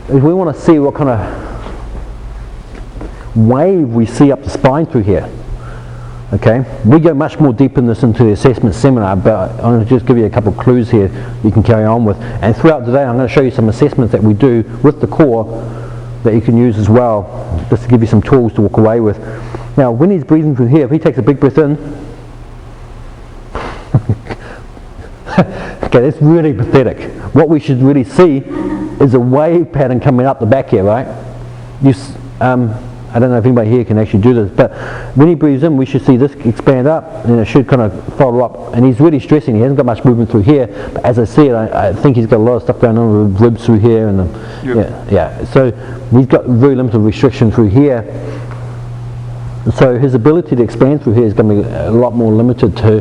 is we want to see what kind of wave we see up the spine through here. Okay, we go much more deep in this into the assessment seminar, but I'm going to just give you a couple of clues here you can carry on with. And throughout the day I'm going to show you some assessments that we do with the core that you can use as well, just to give you some tools to walk away with. Now when he's breathing through here, if he takes a big breath in, okay, that's really pathetic. What we should really see is a wave pattern coming up the back here, right? I don't know if anybody here can actually do this, but when he breathes in, we should see this expand up, and it should kind of follow up. And he's really stressing. He hasn't got much movement through here, but as I see it, I think he's got a lot of stuff going on with ribs through here, and yeah. So he's got very limited restriction through here. So his ability to expand through here is going to be a lot more limited to,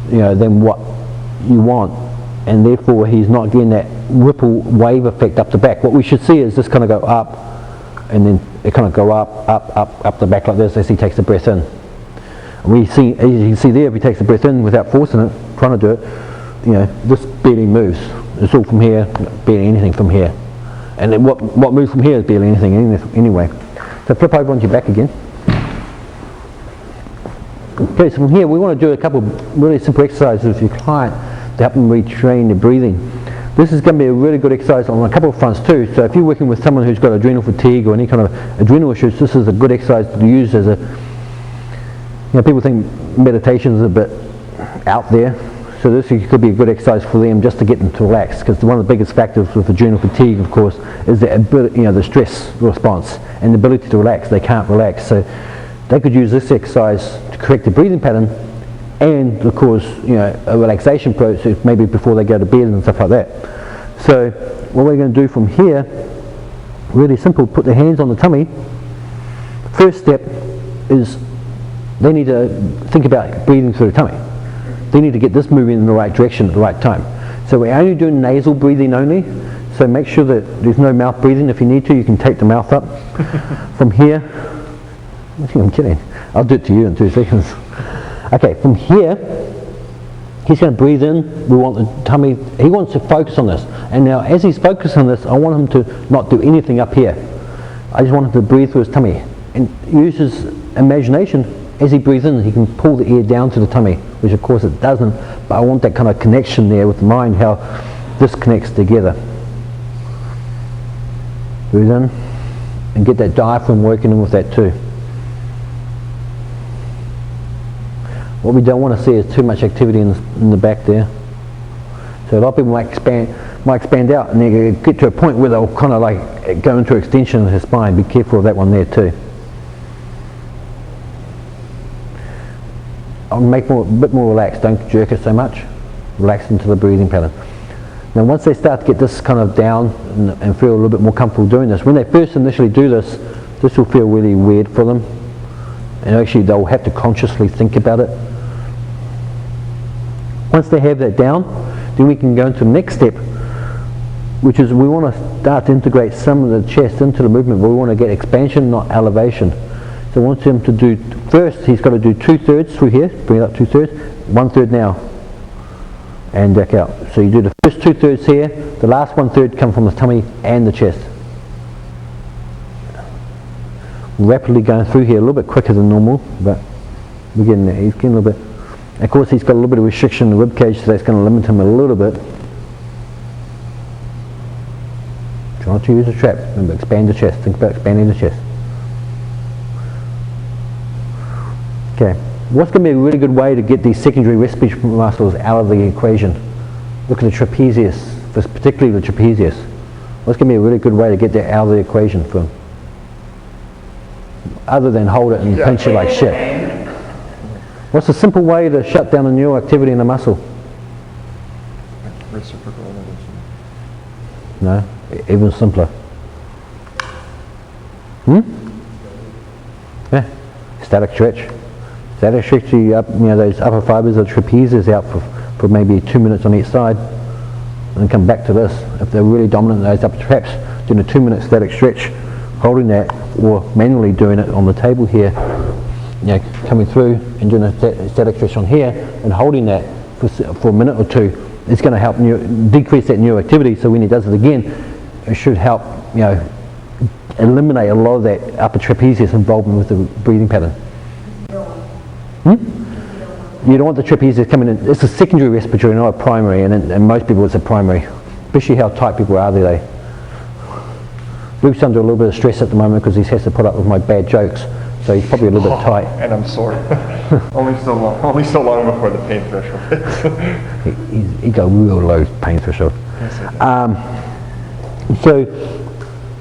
than what you want, and therefore he's not getting that ripple wave effect up the back. What we should see is this kind of go up, and then it kind of go up the back like this as he takes the breath in. And we see, as you can see there, if he takes the breath in without forcing it, trying to do it, this barely moves. It's all from here, barely anything from here. And then what moves from here is barely anything anyway. So flip over onto your back again. Okay, so from here we want to do a couple of really simple exercises with your client to help them retrain their breathing. This is going to be a really good exercise on a couple of fronts too. So if you're working with someone who's got adrenal fatigue or any kind of adrenal issues, this is a good exercise to use as a, people think meditation is a bit out there. So this could be a good exercise for them just to get them to relax, because one of the biggest factors with adrenal fatigue, of course, is the ability, the stress response and the ability to relax. They can't relax. So they could use this exercise to correct the breathing pattern, and of course, a relaxation process maybe before they go to bed and stuff like that. So what we're going to do from here, really simple, put the hands on the tummy. First step is they need to think about breathing through the tummy. They need to get this moving in the right direction at the right time. So we're only doing nasal breathing only, so make sure that there's no mouth breathing. If you need to, you can tape the mouth up. From here, I think I'm kidding. I'll do it to you in 2 seconds. Okay, from here, he's going to breathe in. We want the tummy, he wants to focus on this. And now as he's focused on this, I want him to not do anything up here. I just want him to breathe through his tummy and use his imagination. As he breathes in, he can pull the air down to the tummy, which of course it doesn't, but I want that kind of connection there with the mind, how this connects together. Breathe in and get that diaphragm working in with that too. What we don't want to see is too much activity in the back there. So a lot of people might expand out, and they get to a point where they'll kind of like go into extension of the spine. Be careful of that one there too. I'll make a bit more relaxed. Don't jerk it so much. Relax into the breathing pattern. Now once they start to get this kind of down and feel a little bit more comfortable doing this, when they first initially do this, this will feel really weird for them. And actually they'll have to consciously think about it. Once they have that down, then we can go into the next step, which is we want to start to integrate some of the chest into the movement, but we want to get expansion, not elevation. So I want him to do, first he's got to do 2/3 through here, bring it up 2/3, 1/3 now, and back out. So you do the first 2/3 here, the last 1/3 come from the tummy and the chest. Rapidly going through here, a little bit quicker than normal, but we're getting there. He's getting a little bit. Of course, he's got a little bit of restriction in the rib cage, so that's going to limit him a little bit. Try not to use a trap. Remember, expand the chest. Think about expanding the chest. Okay. What's going to be a really good way to get these secondary respiratory muscles out of the equation? Look at the trapezius, particularly the trapezius. What's going to be a really good way to get that out of the equation for him? Other than hold it and pinch it like shit. What's a simple way to shut down a neural activity in the muscle? Reciprocal inhibition. No, even simpler. Yeah, static stretch. Static stretch, you up, those upper fibers of the trapezius out for maybe 2 minutes on each side, and then come back to this. If they're really dominant in those upper traps, doing a 2-minute static stretch, holding that, or manually doing it on the table here, coming through and doing a static stretch on here and holding that for a minute or two, it's going to help decrease that neural activity. So when he does it again, it should help you know, eliminate a lot of that upper trapezius involvement with the breathing pattern. You don't want the trapezius coming in. It's a secondary respiratory, not a primary, and most people it's a primary, especially how tight people are today. Luke's under a little bit of stress at the moment because he has to put up with my bad jokes, so he's probably a little bit tight. And I'm sore. only so long before the pain threshold hits. He got real low pain threshold. So,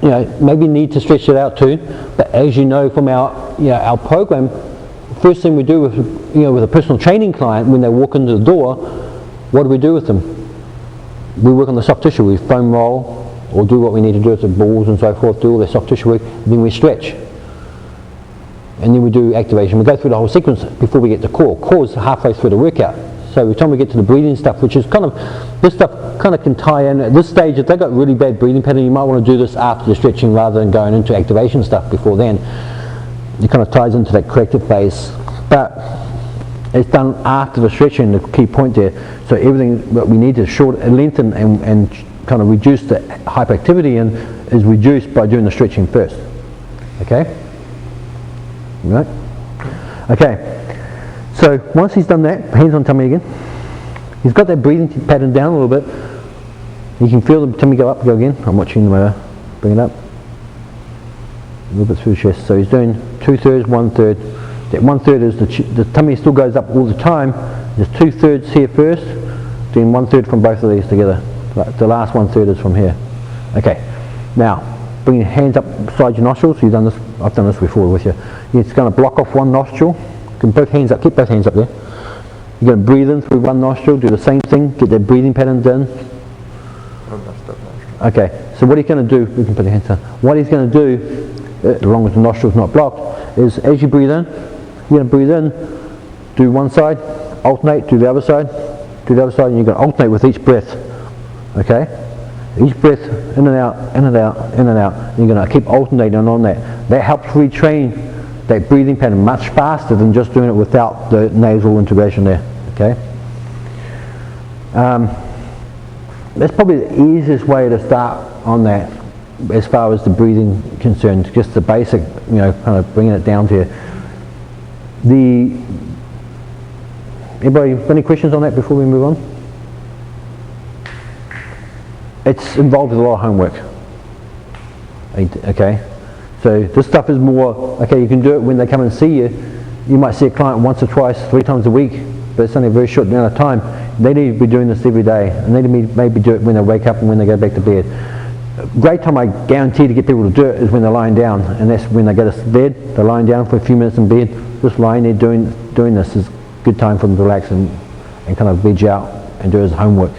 you know, maybe need to stretch it out too. But as you know from our program, first thing we do with a personal training client when they walk into the door, what do we do with them? We work on the soft tissue. We foam roll or do what we need to do with the balls and so forth. Do all their soft tissue work. Then we stretch, and then we do activation. We go through the whole sequence before we get to core. Core is halfway through the workout. So by the time we get to the breathing stuff, which is this stuff kind of can tie in. At this stage, if they've got really bad breathing pattern, you might want to do this after the stretching rather than going into activation stuff before then. It kind of ties into that corrective phase. But it's done after the stretching, the key point there. So everything that we need to lengthen and kind of reduce the hyperactivity is reduced by doing the stretching first. Okay? Right? Okay. So once he's done that, hands on tummy again. He's got that breathing pattern down a little bit. You can feel the tummy go up, go again. I'm watching the bring it up. A little bit through the chest. So he's doing 2/3, 1/3. That 1/3 is the tummy still goes up all the time. There's 2/3 here first, then 1/3 from both of these together. The last 1/3 is from here. Okay. Now, bring your hands up beside your nostrils. You've done this. I've done this before with you. You're just going to block off one nostril. Both hands up. Keep both hands up there. You're going to breathe in through one nostril. Do the same thing. Get that breathing pattern done. Okay. So what he's going to do? We can put the hands down. What he's going to do, as long as the nostril's not blocked, is as you breathe in, you're going to breathe in, do one side, alternate, do the other side, do the other side, and you're going to alternate with each breath. Okay? Each breath, in and out, in and out, in and out. And you're going to keep alternating on that. That helps retrain that breathing pattern much faster than just doing it without the nasal integration there. Okay? That's probably the easiest way to start on that as far as the breathing concerned. Just the basic, kind of bringing it down to you. Anybody got any questions on that before we move on? It's involved with a lot of homework. Okay, so this stuff is more, okay, you can do it when they come and see you. You might see a client once or twice, 3 times a week, but it's only a very short amount of time. They need to be doing this every day, and they need to maybe do it when they wake up and when they go back to bed. A great time I guarantee to get people to do it is when they're lying down, and that's when they go to bed. They're lying down for a few minutes in bed, just lying there doing this is a good time for them to relax and kind of veg out and do it as homework.